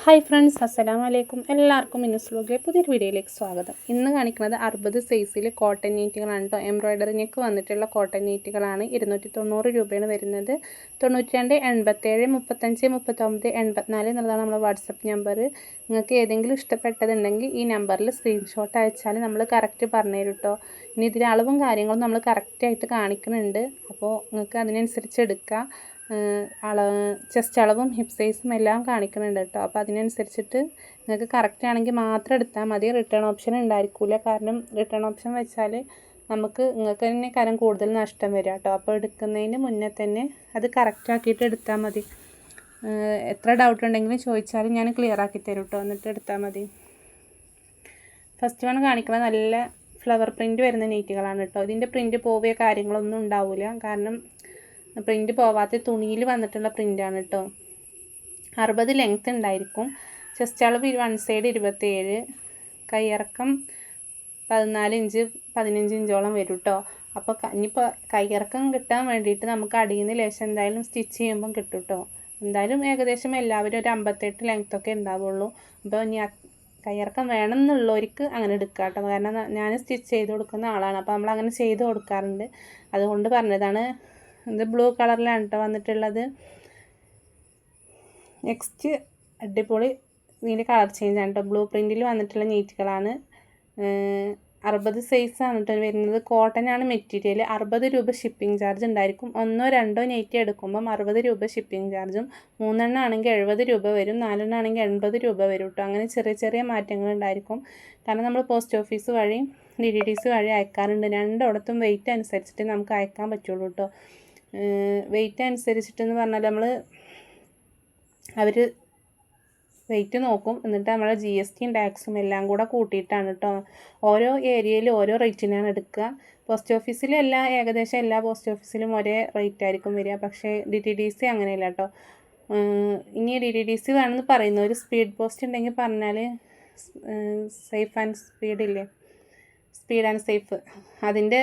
Hi friends, അസ്സലാമു അലൈക്കും. എല്ലാവർക്കും മിനുസ് വ്ലോഗിലെ പുതിയൊരു വീഡിയോയിലേക്ക് സ്വാഗതം. ഇന്ന് കാണിക്കുന്നത് 60 സൈസിൽ കോട്ടൺ നീറ്റുകളാണ് കേട്ടോ. എംബ്രോയ്ഡറിക്ക് വന്നിട്ടുള്ള കോട്ടൺ നീറ്റുകളാണ്. 290 രൂപയാണ് വരുന്നത്. 92 87 35 39 84 എന്നുള്ളതാണ് നമ്മുടെ വാട്സപ്പ് നമ്പർ. നിങ്ങൾക്ക് ഏതെങ്കിലും ഇഷ്ടപ്പെട്ടതുണ്ടെങ്കിൽ ഈ നമ്പറിൽ സ്ക്രീൻഷോട്ട് അയച്ചാൽ നമ്മൾ കറക്റ്റ് പറഞ്ഞു തരും കേട്ടോ. ഇനി ഇതിൻ്റെ അളവും കാര്യങ്ങളും നമ്മൾ കറക്റ്റായിട്ട് കാണിക്കുന്നുണ്ട്. അപ്പോൾ നിങ്ങൾക്ക് അതിനനുസരിച്ച് എടുക്കാം. ചെസ്റ്റ് അളവും ഹിപ്പ് സൈസും എല്ലാം കാണിക്കുന്നുണ്ട് കേട്ടോ. അപ്പോൾ അതിനനുസരിച്ചിട്ട് നിങ്ങൾക്ക് കറക്റ്റ് ആണെങ്കിൽ മാത്രം എടുത്താൽ മതി. റിട്ടേൺ ഓപ്ഷൻ ഉണ്ടായിരിക്കില്ല. കാരണം റിട്ടേൺ ഓപ്ഷൻ വെച്ചാൽ നിങ്ങൾക്ക് തന്നെ കാര്യം കൂടുതൽ നഷ്ടം വരിക കേട്ടോ. അപ്പോൾ എടുക്കുന്നതിന് മുന്നേ തന്നെ അത് കറക്റ്റ് ആക്കിയിട്ട് എടുത്താൽ മതി. എത്ര ഡൗട്ട് ഉണ്ടെങ്കിലും ചോദിച്ചാൽ ഞാൻ ക്ലിയർ ആക്കി തരും കേട്ടോ. എന്നിട്ട് എടുത്താൽ മതി. ഫസ്റ്റ് വൺ കാണിക്കുന്നത് നല്ല ഫ്ലവർ പ്രിൻറ്റ് വരുന്ന നെയ്റ്റുകളാണ് കേട്ടോ. ഇതിൻ്റെ പ്രിൻറ്റ് പോവുകയോ കാര്യങ്ങളൊന്നും ഉണ്ടാവില്ല. കാരണം പ്രിൻറ്റ് പോവാത്ത തുണിയിൽ വന്നിട്ടുള്ള പ്രിൻ്റാണ് കേട്ടോ. 60 ലെങ്ത്ത് ഉണ്ടായിരിക്കും. ചെസ്റ്റ് അളവ് 1 സൈഡ് 27, കൈയിറക്കം 14 ഇഞ്ച് 15 ഇഞ്ചോളം വരും കേട്ടോ. അപ്പോൾ ഇനിയിപ്പോൾ കൈയിറക്കം കിട്ടാൻ വേണ്ടിയിട്ട് നമുക്ക് അടിയിൽ നിന്ന് ലേശം എന്തായാലും സ്റ്റിച്ച് ചെയ്യുമ്പം കിട്ടും കേട്ടോ. എന്തായാലും ഏകദേശം എല്ലാവരും ഒരു 58 ലെങ്ത്തൊക്കെ ഉണ്ടാവുള്ളൂ. അപ്പോൾ ഇനി കൈയിറക്കം വേണമെന്നുള്ളവർക്ക് അങ്ങനെ എടുക്കാം കേട്ടോ. കാരണം ഞാൻ സ്റ്റിച്ച് ചെയ്ത് കൊടുക്കുന്ന ആളാണ്. അപ്പോൾ നമ്മൾ അങ്ങനെ ചെയ്ത് കൊടുക്കാറുണ്ട്. അതുകൊണ്ട് പറഞ്ഞതാണ്. ഇത് ബ്ലൂ കളറിലാണ് കേട്ടോ വന്നിട്ടുള്ളത്. നെക്സ്റ്റ് അടിപൊളി ഇതിൻ്റെ കളർ ചേഞ്ച് ആണ് കേട്ടോ. ബ്ലൂ പ്രിൻറ്റിൽ വന്നിട്ടുള്ള നീറ്റുകളാണ്. 60 സൈസാണ് കേട്ടോ വരുന്നത്. കോട്ടൺ ആണ് മെറ്റീരിയൽ. 60 രൂപ ഷിപ്പിംഗ് ചാർജ് ഉണ്ടായിരിക്കും. 1 2 നെറ്റ് എടുക്കുമ്പം 60 രൂപ ഷിപ്പിംഗ് ചാർജും, 3 എണ്ണം ആണെങ്കിൽ 70 രൂപ വരും, 4 എണ്ണം ആണെങ്കിൽ 80 രൂപ വരും കേട്ടോ. അങ്ങനെ ചെറിയ ചെറിയ മാറ്റങ്ങൾ ഉണ്ടായിരിക്കും. കാരണം നമ്മൾ പോസ്റ്റ് ഓഫീസ് വഴി DTDC വഴി അയക്കാറുണ്ട്. രണ്ടിടത്തും വെയിറ്റ് അനുസരിച്ചിട്ട് നമുക്ക് അയക്കാൻ പറ്റുള്ളൂ കേട്ടോ. വെയിറ്റ് അനുസരിച്ചിട്ടെന്ന് പറഞ്ഞാൽ അവർ വെയിറ്റ് നോക്കും. എന്നിട്ട് നമ്മളെ GSTയും ടാക്സും എല്ലാം കൂടെ കൂട്ടിയിട്ടാണ് കേട്ടോ. ഓരോ ഏരിയയിൽ ഓരോ റേറ്റിനാണ് എടുക്കുക. പോസ്റ്റ് ഓഫീസിലും ഏകദേശം എല്ലാ പോസ്റ്റ് ഓഫീസിലും ഒരേ റേറ്റ് ആയിരിക്കും വരിക. പക്ഷേ DTDC അങ്ങനെയല്ല കേട്ടോ. ഇനി DTDC വേണമെന്ന് പറയുന്ന ഒരു സ്പീഡ് പോസ്റ്റ് ഉണ്ടെങ്കിൽ പറഞ്ഞാൽ സേഫ് ആൻഡ് സ്പീഡ് ഇല്ലേ, സ്പീഡ് ആൻഡ് സേഫ്, അതിൻ്റെ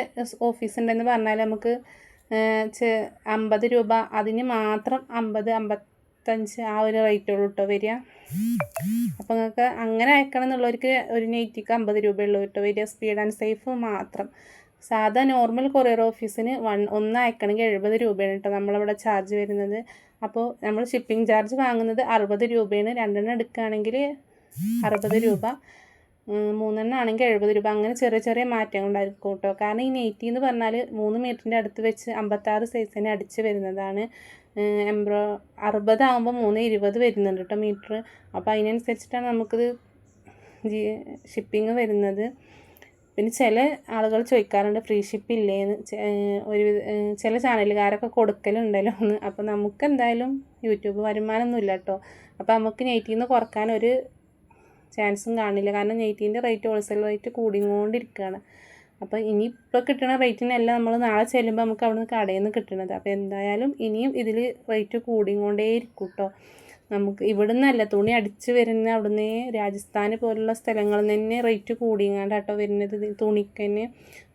ഓഫീസ് ഉണ്ടെന്ന് പറഞ്ഞാൽ നമുക്ക് 50 രൂപ അതിന് മാത്രം 50 55 ആ ഒരു റേറ്റുള്ളൂ കേട്ടോ വരിക. അപ്പോൾ നിങ്ങൾക്ക് അങ്ങനെ അയക്കണം എന്നുള്ളവർക്ക് ഒരു നൈറ്റിക്ക് 50 രൂപയുള്ളൂ കേട്ടോ വരിക. സ്പീഡ് ആൻഡ് സേഫ് മാത്രം. സാധാ നോർമൽ കൊറിയർ ഓഫീസിന് ഒന്ന് അയക്കണമെങ്കിൽ 70 രൂപയാണ് കേട്ടോ നമ്മളിവിടെ ചാർജ് വരുന്നത്. അപ്പോൾ നമ്മൾ ഷിപ്പിംഗ് ചാർജ് വാങ്ങുന്നത് 60 രൂപയാണ്. 2 എണ്ണം എടുക്കുകയാണെങ്കിൽ 60 രൂപ, 3 എണ്ണം ആണെങ്കിൽ 70 രൂപ. അങ്ങനെ ചെറിയ ചെറിയ മാറ്റങ്ങൾ ഉണ്ടായിരിക്കും കേട്ടോ. കാരണം ഈ നെയ്റ്റി എന്ന് പറഞ്ഞാൽ 3 മീറ്ററിൻ്റെ അടുത്ത് വെച്ച് 56 സൈസിന് അടിച്ച് വരുന്നതാണ്. 60 ആകുമ്പോൾ 320 വരുന്നുണ്ട് കേട്ടോ മീറ്റർ. അപ്പോൾ അതിനനുസരിച്ചിട്ടാണ് നമുക്കിത് ഷിപ്പിങ് വരുന്നത്. പിന്നെ ചില ആളുകൾ ചോദിക്കാറുണ്ട് ഫ്രീ ഷിപ്പ് ഇല്ലേന്ന്. ചില ചാനലുകാരൊക്കെ കൊടുക്കലുണ്ടല്ലോ എന്ന്. അപ്പോൾ നമുക്ക് എന്തായാലും യൂട്യൂബ് വരുമാനമൊന്നുമില്ല കേട്ടോ. അപ്പോൾ നമുക്ക് നെയ്റ്റിൽ നിന്ന് കുറക്കാനൊരു ചാൻസും കാണില്ല. കാരണം നെയ്റ്റീൻ്റെ റേറ്റ് ഹോൾസെയിൽ റേറ്റ് കൂടിക്കൊണ്ടിരിക്കുകയാണ്. അപ്പോൾ ഇനിയിപ്പോൾ കിട്ടുന്ന റേറ്റിനല്ല നമ്മൾ നാളെ ചെല്ലുമ്പോൾ നമുക്ക് അവിടെ നിന്ന് കടയിൽ നിന്ന് കിട്ടുന്നത്. അപ്പോൾ എന്തായാലും ഇനിയും ഇതിൽ റേറ്റ് കൂടിക്കൊണ്ടേയിരിക്കും കേട്ടോ. നമുക്ക് ഇവിടെ നിന്നല്ല തുണി അടിച്ച് വരുന്ന അവിടുന്ന് രാജസ്ഥാൻ പോലുള്ള സ്ഥലങ്ങളിൽ നിന്ന് തന്നെ റേറ്റ് കൂടിങ്ങാണ്ടാട്ടോ വരുന്നത് തുണിക്ക് തന്നെ.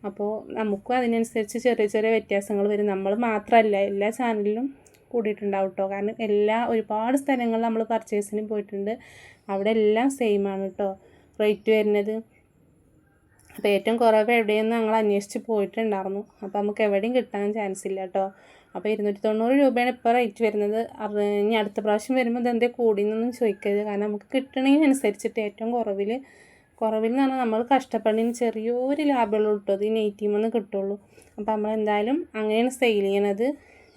അപ്പോൾ നമുക്കും അതിനനുസരിച്ച് ചെറിയ ചെറിയ വ്യത്യാസങ്ങൾ വരും. നമ്മൾ മാത്രമല്ല എല്ലാ ചാനലിലും കൂടിയിട്ടുണ്ടാവും കേട്ടോ. കാരണം ഒരുപാട് സ്ഥലങ്ങളിൽ നമ്മൾ പർച്ചേസിന് പോയിട്ടുണ്ട്. അവിടെ എല്ലാം സെയിം ആണ് കേട്ടോ റേറ്റ് വരുന്നത്. അപ്പോൾ ഏറ്റവും കുറവ് എവിടെയെന്ന് ഞങ്ങൾ അന്വേഷിച്ച് പോയിട്ടുണ്ടായിരുന്നു. അപ്പോൾ നമുക്ക് എവിടെയും കിട്ടാൻ ചാൻസ് ഇല്ല കേട്ടോ. അപ്പോൾ 290 രൂപയാണ് ഇപ്പോൾ റേറ്റ് വരുന്നത്. ഇനി അടുത്ത പ്രാവശ്യം വരുമ്പോൾ ഇതെന്തേ കൂടിയെന്നൊന്നും ചോദിക്കരുത്. കാരണം നമുക്ക് കിട്ടണതിനനുസരിച്ചിട്ട് ഏറ്റവും കുറവിൽ എന്ന് പറഞ്ഞാൽ നമ്മൾ കഷ്ടപ്പെടുന്നതിന് ചെറിയൊരു ലാഭമുള്ളൂ കേട്ടോ. ഇത് ഈ നെയ്റ്റീമെന്ന് കിട്ടുള്ളൂ. അപ്പോൾ നമ്മളെന്തായാലും അങ്ങനെയാണ് സെയിൽ ചെയ്യണത്.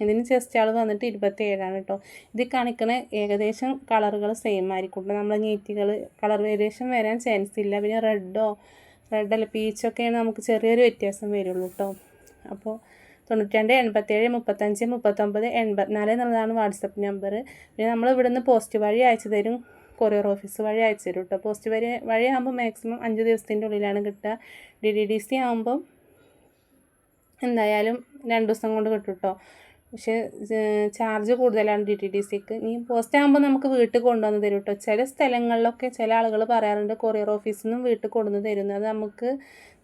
ഇതിന് ചെസ്റ്റ് അളവ് വന്നിട്ട് 27 കേട്ടോ. ഇത് കാണിക്കുന്ന ഏകദേശം കളറുകൾ സെയിം ആയിരിക്കും കേട്ടോ. നമ്മളെ നെയ്റ്റികൾ കളർ വേരിയേഷൻ വരാൻ ചാൻസ് ഇല്ല. പിന്നെ റെഡല്ല പീച്ചൊക്കെയാണ് നമുക്ക് ചെറിയൊരു വ്യത്യാസം വരുള്ളൂ കേട്ടോ. അപ്പോൾ 92 87 35 39 84 എന്നുള്ളതാണ് വാട്സപ്പ് നമ്പർ. പിന്നെ നമ്മൾ ഇവിടുന്ന് പോസ്റ്റ് വഴി അയച്ചു തരും, കൊറിയർ ഓഫീസ് വഴി അയച്ചു തരും കേട്ടോ. പോസ്റ്റ് വഴി ആകുമ്പോൾ മാക്സിമം 5 ദിവസത്തിൻ്റെ ഉള്ളിലാണ് കിട്ടുക. DTDC ആകുമ്പം എന്തായാലും 2 ദിവസം കൊണ്ട് കിട്ടും കേട്ടോ. പക്ഷേ ചാർജ് കൂടുതലാണ് DTDCക്ക്. ഇനി പോസ്റ്റ് ആകുമ്പോൾ നമുക്ക് വീട്ടിൽ കൊണ്ടുവന്ന് തരും കേട്ടോ. ചില സ്ഥലങ്ങളിലൊക്കെ ചില ആളുകൾ പറയാറുണ്ട് കൊറിയർ ഓഫീസിൽ നിന്നും വീട്ടിൽ കൊണ്ടുവന്ന് തരുന്നത്. നമുക്ക്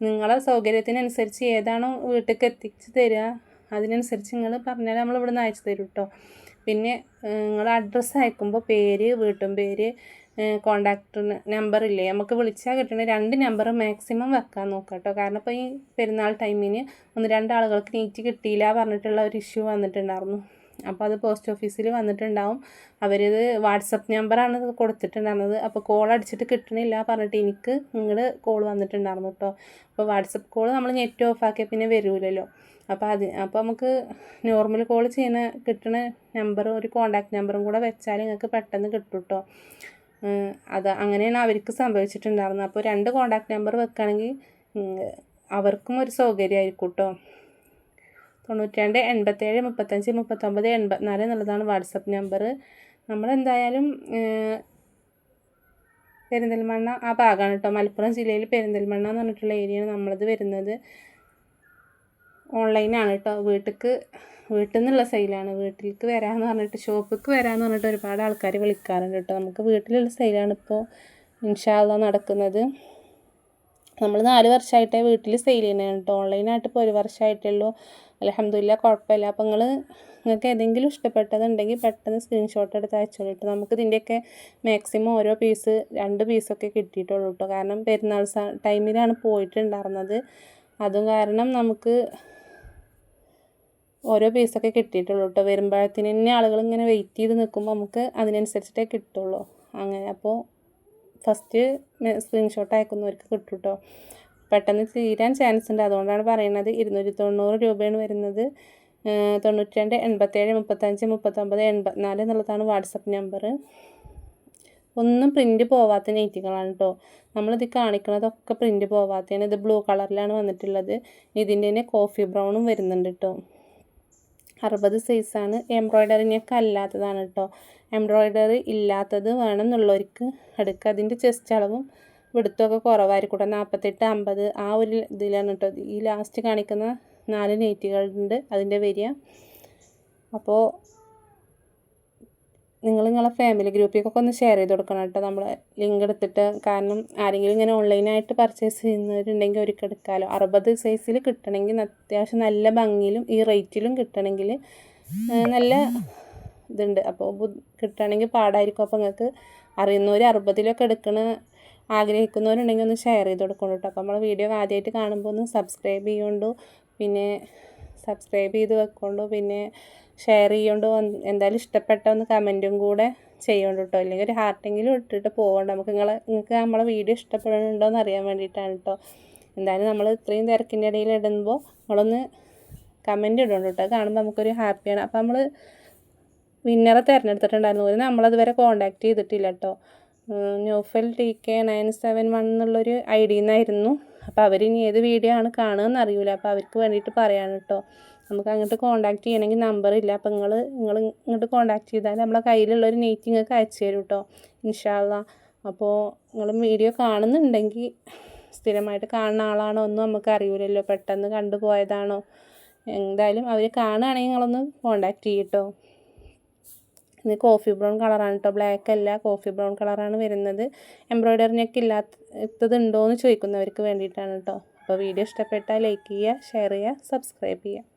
നിങ്ങളെ സൗകര്യത്തിനനുസരിച്ച് ഏതാണോ വീട്ടിലേക്ക് എത്തിച്ച് തരിക അതിനനുസരിച്ച് നിങ്ങൾ പറഞ്ഞാൽ നമ്മൾ ഇവിടെ നിന്ന് അയച്ചു തരും കേട്ടോ. പിന്നെ നിങ്ങൾ അഡ്രസ്സ് അയക്കുമ്പോൾ പേര്, വീട്ടും പേര്, കോണ്ടാക്ട് നമ്പറില്ലേ നമുക്ക് വിളിച്ചാൽ കിട്ടണ 2 നമ്പർ മാക്സിമം വെക്കാൻ നോക്കുക കേട്ടോ. കാരണം ഇപ്പോൾ ഈ പെരുന്നാൾ ടൈമിന് 1-2 ആളുകൾക്ക് നീറ്റ് കിട്ടിയില്ല പറഞ്ഞിട്ടുള്ള ഒരു ഇഷ്യൂ വന്നിട്ടുണ്ടായിരുന്നു. അപ്പോൾ അത് പോസ്റ്റ് ഓഫീസിൽ വന്നിട്ടുണ്ടാവും. അവരിത് വാട്സപ്പ് നമ്പറാണ് കൊടുത്തിട്ടുണ്ടായിരുന്നത്. അപ്പോൾ കോൾ അടിച്ചിട്ട് കിട്ടണില്ല പറഞ്ഞിട്ട് എനിക്ക് ഇങ്ങോട്ട് കോൾ വന്നിട്ടുണ്ടായിരുന്നു കേട്ടോ. അപ്പോൾ വാട്സപ്പ് കോൾ നമ്മൾ നെറ്റ് ഓഫ് ആക്കിയാൽ പിന്നെ വരില്ലല്ലോ. അപ്പോൾ നമുക്ക് നോർമൽ കോൾ ചെയ്യുന്ന കിട്ടുന്ന നമ്പർ ഒരു കോണ്ടാക്ട് നമ്പറും കൂടെ വെച്ചാൽ നിങ്ങൾക്ക് പെട്ടെന്ന് കിട്ടും കേട്ടോ. അങ്ങനെയാണ് അവർക്ക് സംഭവിച്ചിട്ടുണ്ടായിരുന്നത്. അപ്പോൾ 2 കോണ്ടാക്ട് നമ്പർ വെക്കുകയാണെങ്കിൽ അവർക്കും ഒരു സൗകര്യമായിരിക്കും കേട്ടോ. 92 87 35 39 84 എന്നുള്ളതാണ് വാട്സപ്പ് നമ്പർ. നമ്മളെന്തായാലും പെരിന്തൽമണ്ണ ആ ഭാഗമാണ് കേട്ടോ. മലപ്പുറം ജില്ലയിൽ പെരിന്തൽമണ്ണ എന്ന് പറഞ്ഞിട്ടുള്ള ഏരിയയാണ് നമ്മളത് വരുന്നത്. ഓൺലൈനാണ് കേട്ടോ. വീട്ടിൽ നിന്നുള്ള സെയിലാണ്. വീട്ടിലേക്ക് വരാമെന്ന് പറഞ്ഞിട്ട് ഷോപ്പിലേക്ക് വരാമെന്ന് പറഞ്ഞിട്ട് ഒരുപാട് ആൾക്കാർ വിളിക്കാറുണ്ട് കേട്ടോ. നമുക്ക് വീട്ടിലുള്ള സെയിലാണ് ഇപ്പോൾ ഇൻഷാ അല്ലാഹ് നടക്കുന്നത്. നമ്മൾ 4 വർഷമായിട്ടേ വീട്ടിൽ സെയിൽ ചെയ്യുന്നതാണ് കേട്ടോ. ഓൺലൈനായിട്ട് ഇപ്പോൾ 1 വർഷമായിട്ടുള്ളൂ. അൽഹംദുലില്ലാ കുഴപ്പമില്ല. അപ്പോൾ നിങ്ങൾക്ക് ഏതെങ്കിലും ഇഷ്ടപ്പെട്ടതുണ്ടെങ്കിൽ പെട്ടെന്ന് സ്ക്രീൻഷോട്ട് എടുത്ത് അയച്ചോളിട്ട്. നമുക്ക് ഇതിൻ്റെയൊക്കെ മാക്സിമം ഓരോ പീസ് 2 പീസൊക്കെ കിട്ടിയിട്ടുള്ളൂ കേട്ടോ. കാരണം പെരുന്നാൾ ടൈമിലാണ് പോയിട്ടുണ്ടായിരുന്നത്. അതും കാരണം നമുക്ക് ഓരോ പീസൊക്കെ കിട്ടിയിട്ടുള്ളൂ കേട്ടോ. വരുമ്പോഴത്തേന് തന്നെ ആളുകൾ ഇങ്ങനെ വെയിറ്റ് ചെയ്ത് നിൽക്കുമ്പോൾ നമുക്ക് അതിനനുസരിച്ചിട്ടേ കിട്ടുള്ളൂ. അങ്ങനെ അപ്പോൾ ഫസ്റ്റ് സ്ക്രീൻഷോട്ട് അയക്കുന്നവർക്ക് കിട്ടും കേട്ടോ. പെട്ടെന്ന് തീരാൻ ചാൻസ് ഉണ്ട്. അതുകൊണ്ടാണ് പറയുന്നത്. 290 രൂപയാണ് വരുന്നത്. 92 87 35 39 84 എന്നുള്ളതാണ് വാട്സപ്പ് നമ്പർ. ഒന്നും പ്രിൻറ്റ് പോവാത്ത നൈറ്റികളാണ് കേട്ടോ. നമ്മളിത് കാണിക്കുന്നതൊക്കെ പ്രിൻറ്റ് പോവാത്തതാണ്. ഇത് ബ്ലൂ കളറിലാണ് വന്നിട്ടുള്ളത്. ഇതിൻ്റെ തന്നെ കോഫി ബ്രൗണും വരുന്നുണ്ട് കേട്ടോ. 60 സൈസാണ്. എംബ്രോയ്ഡറിനൊക്കെ അല്ലാത്തതാണ് കേട്ടോ. എംബ്രോയ്ഡറി ഇല്ലാത്തത് വേണമെന്നുള്ളവർക്ക് എടുക്കുക. അതിൻ്റെ ചെസ്റ്റ് അളവും വിടുത്തൊക്കെ കുറവായിരിക്കും കേട്ടോ. 48 50 ആ ഒരു ഇതിലാണ് കേട്ടോ. ഈ ലാസ്റ്റ് കാണിക്കുന്ന 4 നൈറ്റികളുണ്ട് അതിൻ്റെ വരിക. അപ്പോൾ നിങ്ങളെ ഫാമിലി ഗ്രൂപ്പിലേക്കൊക്കെ ഒന്ന് ഷെയർ ചെയ്ത് കൊടുക്കണം കേട്ടോ. നമ്മൾ ലിങ്ക് എടുത്തിട്ട്. കാരണം ആരെങ്കിലും ഇങ്ങനെ ഓൺലൈനായിട്ട് പർച്ചേസ് ചെയ്യുന്നവരുണ്ടെങ്കിൽ അവർക്ക് എടുക്കാമല്ലോ. 60 സൈസിൽ കിട്ടണമെങ്കിൽ അത്യാവശ്യം നല്ല ഭംഗിയിലും ഈ റേറ്റിലും കിട്ടണമെങ്കിൽ നല്ല ഇതുണ്ട്. അപ്പോൾ കിട്ടണമെങ്കിൽ പാടായിരിക്കും. അപ്പോൾ നിങ്ങൾക്ക് അറിയുന്നവർ 60ലൊക്കെ ആഗ്രഹിക്കുന്നവരുണ്ടെങ്കിൽ ഒന്ന് ഷെയർ ചെയ്ത് കൊടുക്കണം കേട്ടോ. അപ്പോൾ നമ്മൾ വീഡിയോ ആദ്യമായിട്ട് കാണുമ്പോൾ ഒന്ന് സബ്സ്ക്രൈബ് ചെയ്യുകൊണ്ടു, പിന്നെ സബ്സ്ക്രൈബ് ചെയ്ത് വെക്കൊണ്ടു, പിന്നെ ഷെയർ ചെയ്യുകൊണ്ടു. എന്തായാലും ഇഷ്ടപ്പെട്ട ഒന്ന് കമൻറ്റും കൂടെ ചെയ്യുന്നുണ്ട് കേട്ടോ. അല്ലെങ്കിൽ ഒരു ഹാർട്ടെങ്കിലും ഇട്ടിട്ട് പോകണ്ട. നിങ്ങൾക്ക് നമ്മളെ വീഡിയോ ഇഷ്ടപ്പെടുന്നുണ്ടോ എന്ന് അറിയാൻ വേണ്ടിയിട്ടാണ് കേട്ടോ. എന്തായാലും നമ്മൾ ഇത്രയും തിരക്കിൻ്റെ ഇടയിൽ ഇടുമ്പോൾ നമ്മളൊന്ന് കമൻറ്റ് ഇടുന്നുണ്ട് കേട്ടോ. കാണുമ്പോൾ നമുക്കൊരു ഹാപ്പിയാണ്. അപ്പോൾ നമ്മൾ വിന്നറെ തിരഞ്ഞെടുത്തിട്ടുണ്ടായിരുന്നു. നമ്മളതുവരെ കോൺടാക്റ്റ് ചെയ്തിട്ടില്ല കേട്ടോ. നോഫൽ TK971 എന്നുള്ളൊരു ID നിന്നായിരുന്നു. അപ്പോൾ അവരിനി ഏത് വീഡിയോ ആണ് കാണുകയെന്ന് അറിയില്ല. അപ്പോൾ അവർക്ക് വേണ്ടിയിട്ട് പറയാണ് കേട്ടോ. നമുക്ക് അങ്ങോട്ട് കോൺടാക്റ്റ് ചെയ്യണമെങ്കിൽ നമ്പറില്ല. അപ്പോൾ നിങ്ങൾ ഇങ്ങോട്ട് കോൺടാക്റ്റ് ചെയ്താൽ നമ്മളെ കയ്യിലുള്ളൊരു നെയ്റ്റ് നിങ്ങൾക്ക് അയച്ചു തരും കേട്ടോ ഇൻഷാ അല്ലാഹ്. അപ്പോൾ നിങ്ങൾ വീഡിയോ കാണുന്നുണ്ടെങ്കിൽ സ്ഥിരമായിട്ട് കാണുന്ന ആളാണോ ഒന്നും നമുക്ക് അറിയില്ലല്ലോ. പെട്ടെന്ന് കണ്ടുപോയതാണോ. എന്തായാലും അവർ കാണുകയാണെങ്കിൽ നിങ്ങളൊന്ന് കോൺടാക്റ്റ് ചെയ്യും കേട്ടോ. ഇത് കോഫി ബ്രൗൺ കളറാണ് കേട്ടോ. ബ്ലാക്ക് അല്ല, കോഫി ബ്രൗൺ കളറാണ് വരുന്നത്. എംബ്രോയ്ഡറിനൊക്കെ ഇല്ലാത്തതുണ്ടോ എന്ന് ചോദിക്കുന്നവർക്ക് വേണ്ടിയിട്ടാണ് കേട്ടോ. അപ്പോൾ വീഡിയോ ഇഷ്ടപ്പെട്ടാൽ ലൈക്ക് ചെയ്യുക, ഷെയർ ചെയ്യുക, സബ്സ്ക്രൈബ് ചെയ്യുക.